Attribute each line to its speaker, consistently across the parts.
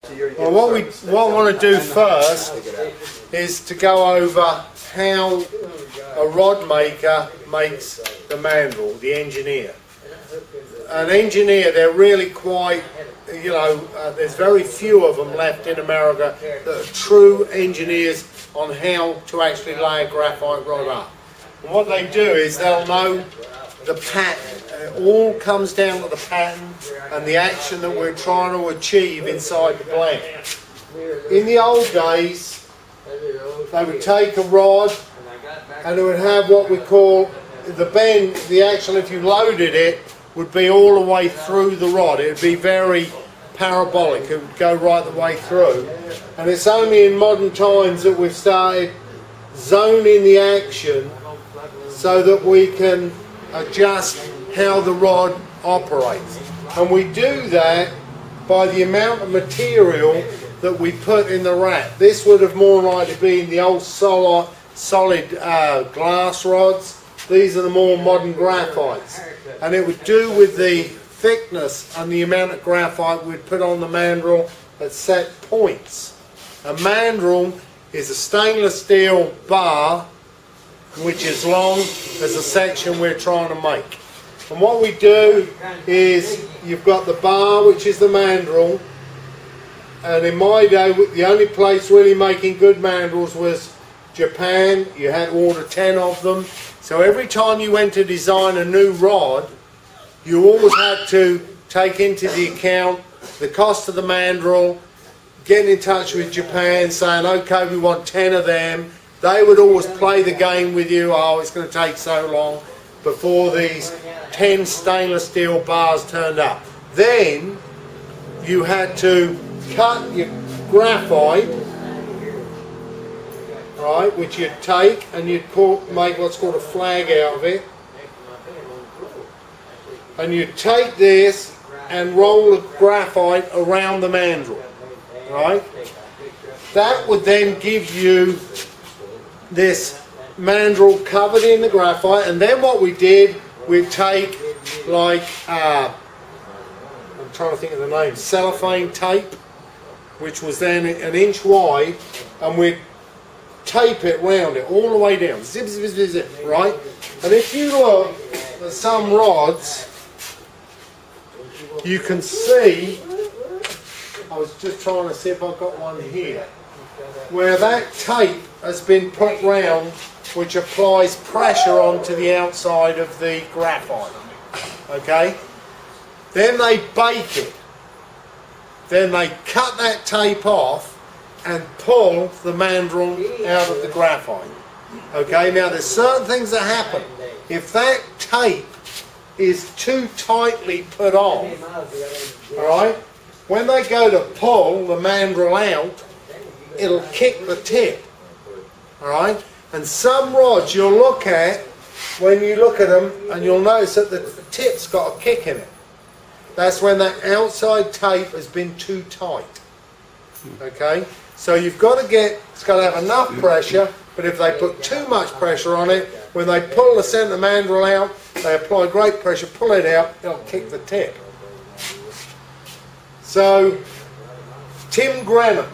Speaker 1: Well, what I want to do first is to go over how a rod maker makes the mandrel, the engineer. An engineer, they're really quite, you know, there's very few of them left in America that are true engineers on how to actually lay a graphite rod up. And what they do is they'll know the pattern. It all comes down to the pattern and the action that we're trying to achieve inside the blend. In the old days, they would take a rod and it would have what we call the bend, the action, if you loaded it, would be all the way through the rod. It would be very parabolic. It would go right the way through. And it's only in modern times that we've started zoning the action so that we can adjust how the rod operates. And we do that by the amount of material that we put in the wrap. This would have more likely been the old solid glass rods. These are the more modern graphites. And it would do with the thickness and the amount of graphite we'd put on the mandrel at set points. A mandrel is a stainless steel bar which is long as the section we're trying to make. And what we do is you've got the bar, which is the mandrel, and in my day the only place really making good mandrels was Japan. You had to order 10 of them. So every time you went to design a new rod, you always had to take into the account the cost of the mandrel, getting in touch with Japan, saying, okay, we want 10 of them. They would always play the game with you. Oh, it's going to take so long before these 10 stainless steel bars turned up. Then you had to cut your graphite, right, which you'd take and you'd make what's called a flag out of it. And you'd take this and roll the graphite around the mandrel, right? That would then give you this mandrel covered in the graphite, and then what we did, we'd take like, I'm trying to think of the name, cellophane tape, which was then 1 inch wide, and we'd tape it round it all the way down, zip, zip, zip, zip, right? And if you look at some rods, you can see, I was just trying to see if I've got one here, where that tape has been put round, which applies pressure onto the outside of the graphite. Okay? Then they bake it. Then they cut that tape off and pull the mandrel out of the graphite. Okay? Now there's certain things that happen. If that tape is too tightly put on, alright, when they go to pull the mandrel out, it'll kick the tip. Alright? And some rods you'll look at, when you look at them, and you'll notice that the tip's got a kick in it. That's when that outside tape has been too tight. Okay? So you've got to it's got to have enough pressure, but if they put too much pressure on it, when they pull the centre mandrel out, they apply great pressure, pull it out, it'll kick the tip. So, Tim Grennan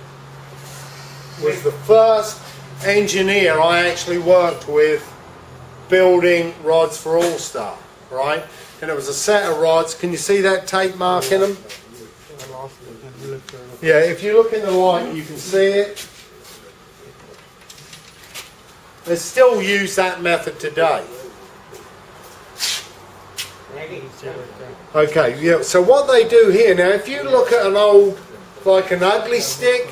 Speaker 1: was the first engineer I actually worked with building rods for All-Star, right? And it was a set of rods. Can you see that tape mark in them? Yeah, if you look in the light, you can see it. They still use that method today. Okay, yeah, so what they do here, now if you look at an old, like an ugly stick,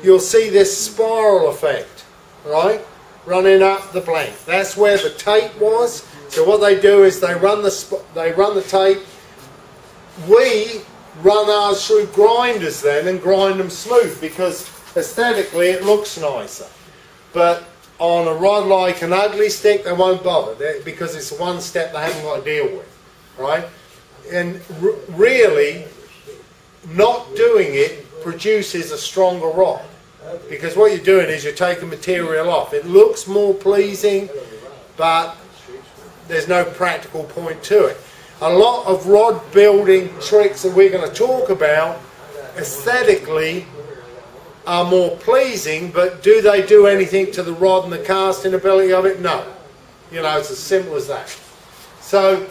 Speaker 1: you'll see this spiral effect, right, running up the blank. That's where the tape was. So what they do is they run the tape. We run ours through grinders then and grind them smooth because aesthetically it looks nicer. But on a rod like an ugly stick, they won't bother because it's one step they haven't got to deal with, right? And really, not doing it produces a stronger rod. Because what you're doing is you're taking material off. It looks more pleasing, but there's no practical point to it. A lot of rod building tricks that we're going to talk about aesthetically are more pleasing, but do they do anything to the rod and the casting ability of it? No. You know, it's as simple as that. So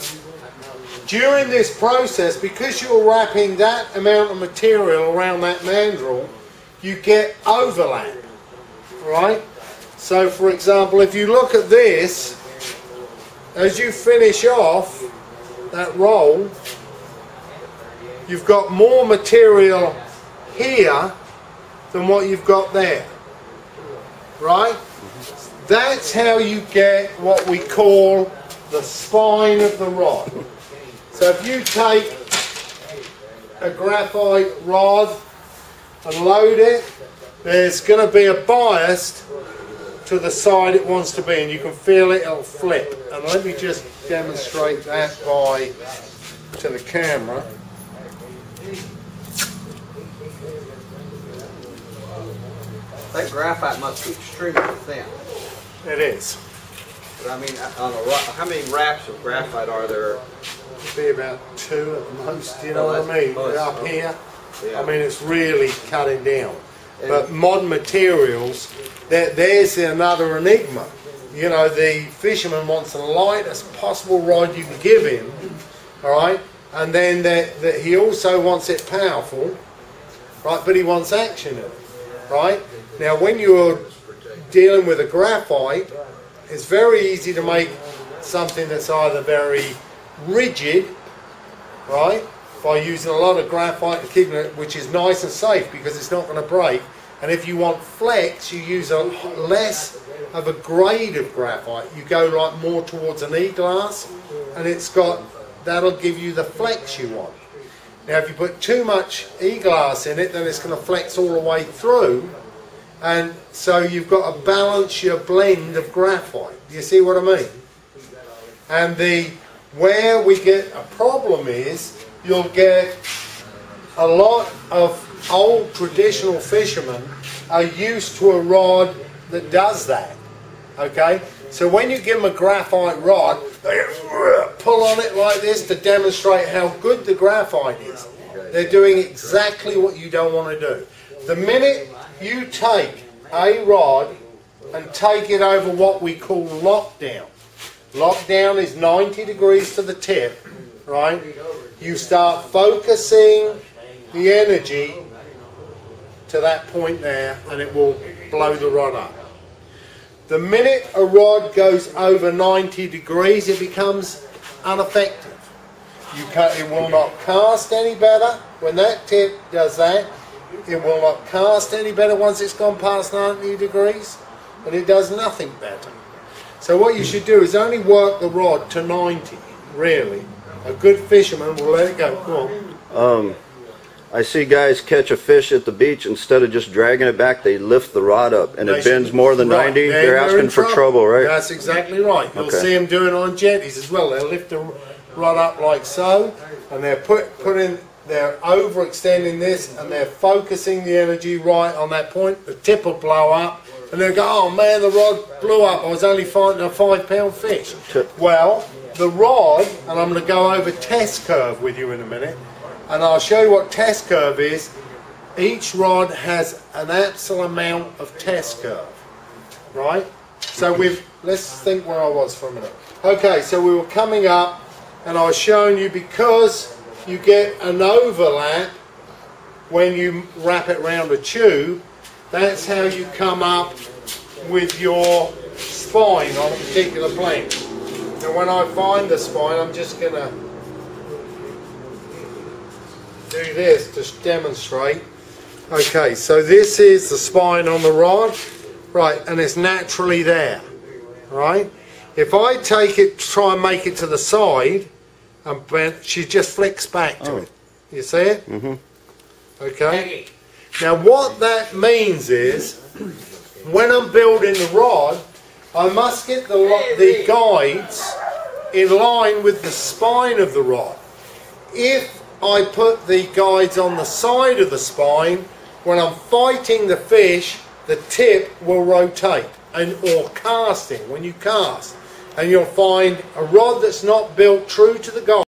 Speaker 1: during this process, because you're wrapping that amount of material around that mandrel, you get overlap, right? So for example, if you look at this, as you finish off that roll, you've got more material here than what you've got there, right? That's how you get what we call the spine of the rod. So if you take a graphite rod and load it, there's going to be a bias to the side it wants to be, and you can feel it, it'll flip. And let me just demonstrate that to the camera.
Speaker 2: That graphite must be extremely thin.
Speaker 1: It is.
Speaker 2: But I mean, how many wraps of graphite are there?
Speaker 1: Be about 2 at the most, you know what I mean? Up here,
Speaker 2: yeah.
Speaker 1: I mean, it's really cutting down. But modern materials, there's another enigma. You know, the fisherman wants the lightest possible rod you can give him, all right? And then he also wants it powerful, right? But he wants action in it, right? Now, when you're dealing with a graphite, it's very easy to make something that's either very rigid, right, by using a lot of graphite and keeping it, which is nice and safe because it's not going to break. And if you want flex, you use less of a grade of graphite. You go like more towards an E-glass, and that'll give you the flex you want. Now, if you put too much E-glass in it, then it's going to flex all the way through. And so you've got to balance your blend of graphite. Do you see what I mean? And where we get a problem is you'll get a lot of old traditional fishermen are used to a rod that does that. Okay? So when you give them a graphite rod, they pull on it like this to demonstrate how good the graphite is. They're doing exactly what you don't want to do. The minute you take a rod and take it over what we call lockdown. Lockdown is 90 degrees to the tip, right? You start focusing the energy to that point there, and it will blow the rod up. The minute a rod goes over 90 degrees, it becomes ineffective. It will not cast any better. When that tip does that, it will not cast any better once it's gone past 90 degrees, and it does nothing better. So what you should do is only work the rod to 90, really. A good fisherman will let it go. Go on.
Speaker 3: I see guys catch a fish at the beach, instead of just dragging it back, they lift the rod up, and it bends more than 90. They're asking for trouble, right?
Speaker 1: That's exactly right. You'll see them doing it on jetties as well. They'll lift the rod up like so, and they're they're overextending this, and they're focusing the energy right on that point. The tip will blow up, and they'll go, oh man, the rod blew up. I was only fighting a 5-pound fish. Well, the rod, and I'm going to go over test curve with you in a minute, and I'll show you what test curve is. Each rod has an absolute amount of test curve, right? So let's think where I was for a minute. Okay, so we were coming up, and I was showing you because you get an overlap when you wrap it around a tube. That's how you come up with your spine on a particular plane. Now when I find the spine, I'm just going to do this to demonstrate. Okay, so this is the spine on the rod, right, and it's naturally there, right? If I take it, try and make it to the side, and she just flicks back to it. You see it? Mm-hmm. Okay. Now what that means is, when I'm building the rod, I must get the guides in line with the spine of the rod. If I put the guides on the side of the spine, when I'm fighting the fish, the tip will rotate, or casting, when you cast. And you'll find a rod that's not built true to the guide